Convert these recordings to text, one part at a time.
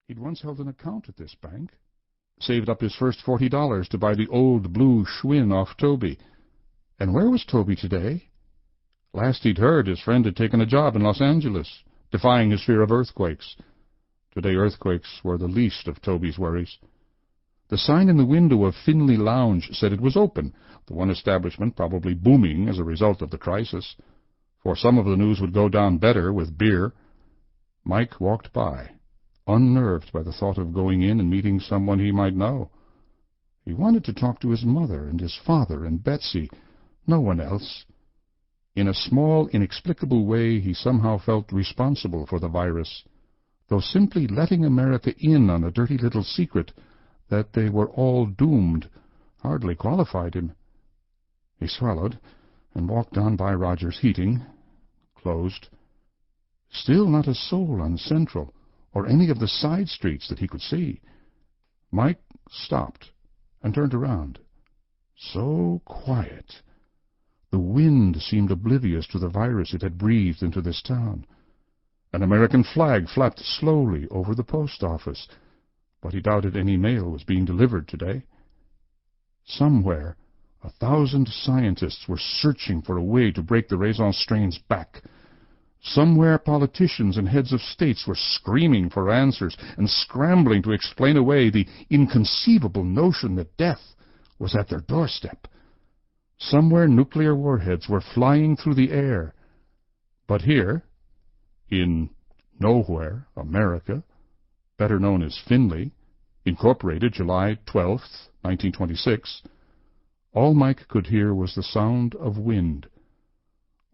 He'd once held an account at this bank, saved up his first $40 to buy the old blue Schwinn off Toby. And where was Toby today? Last he'd heard, his friend had taken a job in Los Angeles, defying his fear of earthquakes. Today earthquakes were the least of Toby's worries. The sign in the window of Finley Lounge said it was open, the one establishment probably booming as a result of the crisis. For some of the news would go down better with beer. Mike walked by, unnerved by the thought of going in and meeting someone he might know. He wanted to talk to his mother and his father and Betsy, no one else. In a small, inexplicable way, he somehow felt responsible for the virus, though simply letting America in on a dirty little secret that they were all doomed hardly qualified him. He swallowed and walked on by Rogers' Heating, closed. Still not a soul on Central, or any of the side streets that he could see. Mike stopped and turned around. So quiet. The wind seemed oblivious to the virus it had breathed into this town. An American flag flapped slowly over the post office, but he doubted any mail was being delivered today. Somewhere, 1,000 scientists were searching for a way to break the raison strain's back. Somewhere politicians and heads of states were screaming for answers and scrambling to explain away the inconceivable notion that death was at their doorstep. Somewhere nuclear warheads were flying through the air. But here, in nowhere, America, better known as Finley, incorporated July 12th, 1926, all Mike could hear was the sound of wind.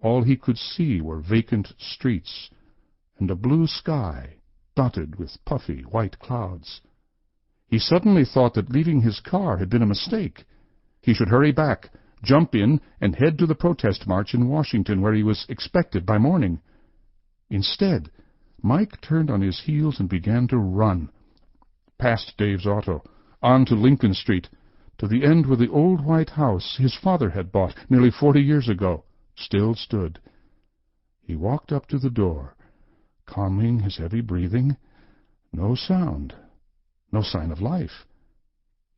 All he could see were vacant streets and a blue sky dotted with puffy white clouds. He suddenly thought that leaving his car had been a mistake. He should hurry back, jump in, and head to the protest march in Washington, where he was expected by morning. Instead, Mike turned on his heels and began to run. Past Dave's auto, on to Lincoln Street, to the end where the old white house his father had bought nearly 40 years ago still stood. He walked up to the door, calming his heavy breathing. No sound, no sign of life.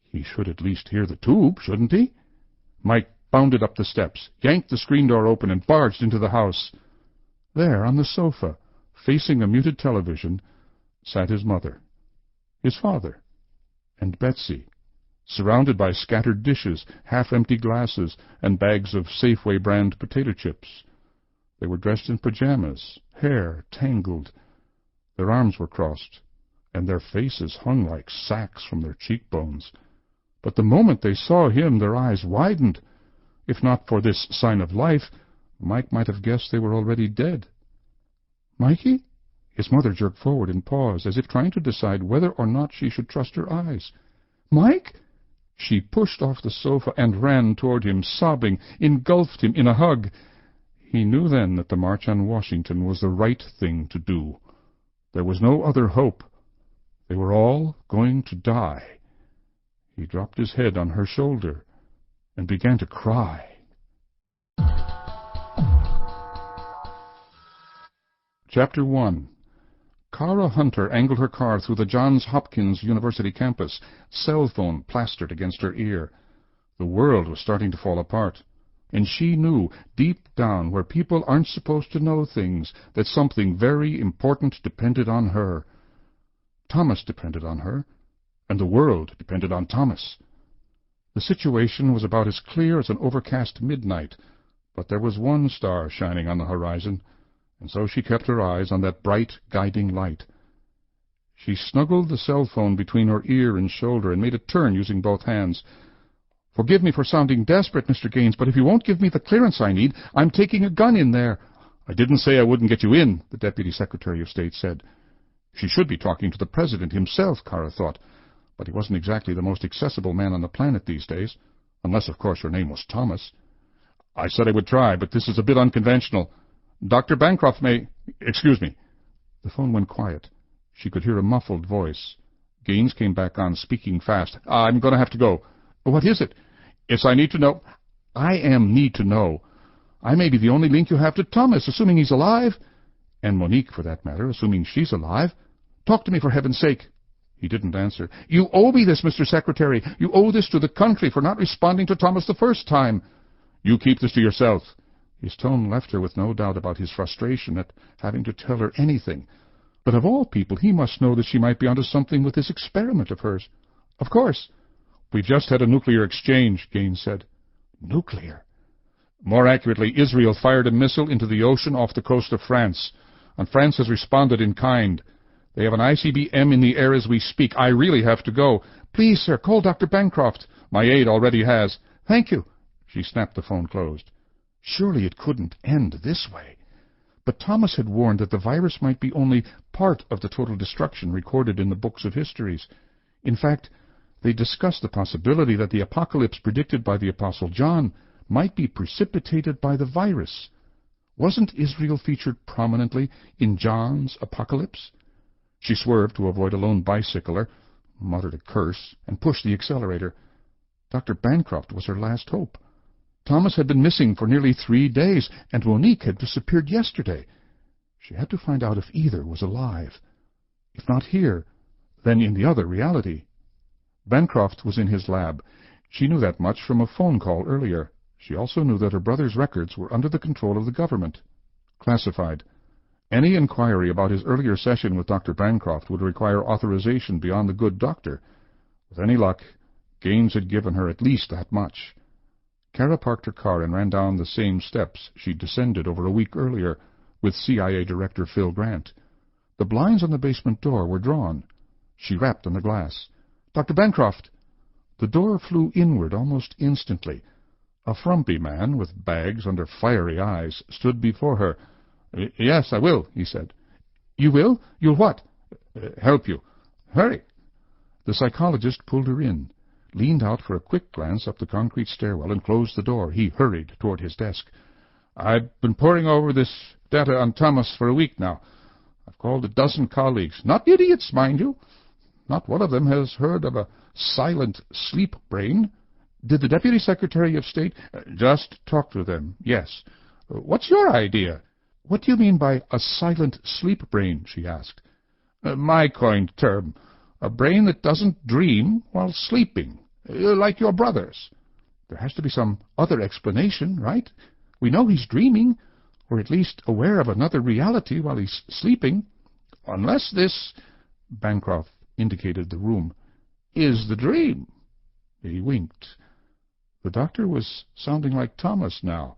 He should at least hear the tube, shouldn't he? Mike bounded up the steps, yanked the screen door open, and barged into the house. There, on the sofa, facing a muted television, sat his mother, his father, and Betsy, surrounded by scattered dishes, half-empty glasses, and bags of Safeway brand potato chips. They were dressed in pajamas, hair tangled. Their arms were crossed, and their faces hung like sacks from their cheekbones. But the moment they saw him, their eyes widened. If not for this sign of life, Mike might have guessed they were already dead. "Mikey?" His mother jerked forward and paused, as if trying to decide whether or not she should trust her eyes. "Mike?" She pushed off the sofa and ran toward him, sobbing, engulfed him in a hug. He knew then that the march on Washington was the right thing to do. There was no other hope. They were all going to die. He dropped his head on her shoulder and began to cry. Chapter 1. Cara Hunter angled her car through the Johns Hopkins University campus, cell phone plastered against her ear. The world was starting to fall apart, and she knew, deep down, where people aren't supposed to know things, that something very important depended on her. Thomas depended on her, and the world depended on Thomas. The situation was about as clear as an overcast midnight, but there was one star shining on the horizon, and so she kept her eyes on that bright, guiding light. She snuggled the cell phone between her ear and shoulder and made a turn using both hands. "Forgive me for sounding desperate, Mr. Gaines, but if you won't give me the clearance I need, I'm taking a gun in there." "I didn't say I wouldn't get you in," the Deputy Secretary of State said. She should be talking to the President himself, Cara thought, but he wasn't exactly the most accessible man on the planet these days, unless, of course, her name was Thomas. "I said I would try, but this is a bit unconventional. Dr. Bancroft may— Excuse me." The phone went quiet. She could hear a muffled voice. Gaines came back on, speaking fast. "I'm going to have to go." "What is it?" "It's I need to know—" "I need to know. I may be the only link you have to Thomas, assuming he's alive. And Monique, for that matter, assuming she's alive. Talk to me, for heaven's sake." He didn't answer. "You owe me this, Mr. Secretary. You owe this to the country for not responding to Thomas the first time." "You keep this to yourself." His tone left her with no doubt about his frustration at having to tell her anything. But of all people, he must know that she might be onto something with this experiment of hers. "Of course." "We've just had a nuclear exchange," Gaines said. "Nuclear?" "More accurately, Israel fired a missile into the ocean off the coast of France, and France has responded in kind. They have an ICBM in the air as we speak. I really have to go." "Please, sir, call Dr. Bancroft." "My aide already has." "Thank you." She snapped the phone closed. Surely it couldn't end this way. But Thomas had warned that the virus might be only part of the total destruction recorded in the books of histories. In fact, they discussed the possibility that the apocalypse predicted by the Apostle John might be precipitated by the virus. Wasn't Israel featured prominently in John's apocalypse? She swerved to avoid a lone bicycler, muttered a curse, and pushed the accelerator. Dr. Bancroft was her last hope. Thomas had been missing for nearly 3 days, and Monique had disappeared yesterday. She had to find out if either was alive. If not here, then in the other reality. Bancroft was in his lab. She knew that much from a phone call earlier. She also knew that her brother's records were under the control of the government. Classified. Any inquiry about his earlier session with Dr. Bancroft would require authorization beyond the good doctor. With any luck, Gaines had given her at least that much. Kara parked her car and ran down the same steps she'd descended over a week earlier with CIA Director Phil Grant. The blinds on the basement door were drawn. She rapped on the glass. "Dr. Bancroft!" The door flew inward almost instantly. A frumpy man with bags under fiery eyes stood before her. "Yes, I will," he said. "You will? You'll what?" "Help you. Hurry." The psychologist pulled her in, leaned out for a quick glance up the concrete stairwell, and closed the door. He hurried toward his desk. "I've been poring over this data on Thomas for a week now. I've called a dozen colleagues. Not idiots, mind you. Not one of them has heard of a silent sleep brain. Did the Deputy Secretary of State— Just talk to them, yes. What's your idea?" "What do you mean by a silent sleep brain?" she asked. My coined term. A brain that doesn't dream while sleeping, like your brother's. There has to be some other explanation, right? We know he's dreaming, or at least aware of another reality while he's sleeping. Unless this," Bancroft indicated the room, "is the dream." He winked. The doctor was sounding like Thomas now.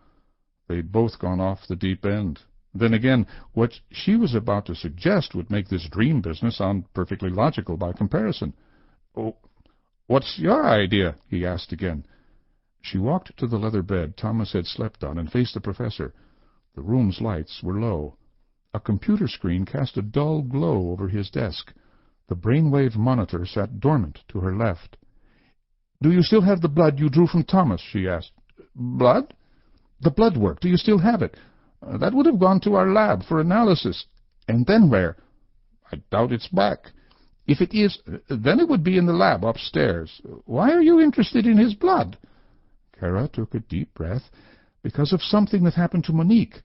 They'd both gone off the deep end. Then again, what she was about to suggest would make this dream business sound perfectly logical by comparison. "Oh, what's your idea?" he asked again. She walked to the leather bed Thomas had slept on and faced the professor. The room's lights were low. A computer screen cast a dull glow over his desk. The brainwave monitor sat dormant to her left. "Do you still have the blood you drew from Thomas?" she asked. "Blood?" "The blood work. Do you still have it?" "That would have gone to our lab for analysis." "And then where?" "I doubt it's back. If it is, then it would be in the lab upstairs. Why are you interested in his blood?" Kara took a deep breath. "Because of something that happened to Monique.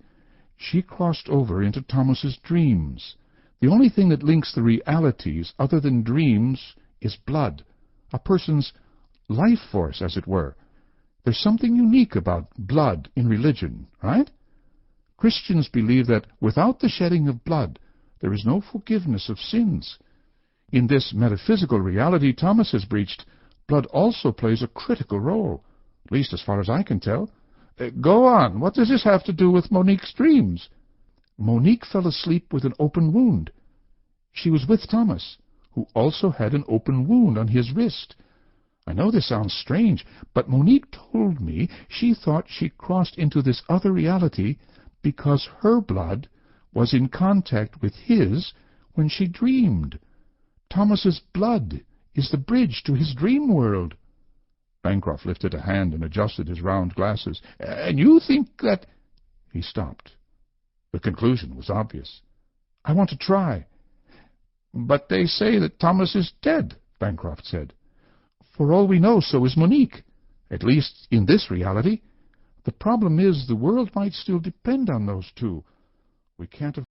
She crossed over into Thomas's dreams. The only thing that links the realities other than dreams is blood. A person's life force, as it were. There's something unique about blood in religion, right? Christians believe that without the shedding of blood, there is no forgiveness of sins. In this metaphysical reality Thomas has breached, blood also plays a critical role, at least as far as I can tell. Go on. What does this have to do with Monique's dreams?" "Monique fell asleep with an open wound. She was with Thomas, who also had an open wound on his wrist. I know this sounds strange, but Monique told me she thought she crossed into this other reality because her blood was in contact with his when she dreamed. Thomas's blood is the bridge to his dream world." Bancroft lifted a hand and adjusted his round glasses. "And you think that—" He stopped. The conclusion was obvious. "I want to try." "But they say that Thomas is dead," Bancroft said. "For all we know, so is Monique, at least in this reality. The problem is the world might still depend on those two. We can't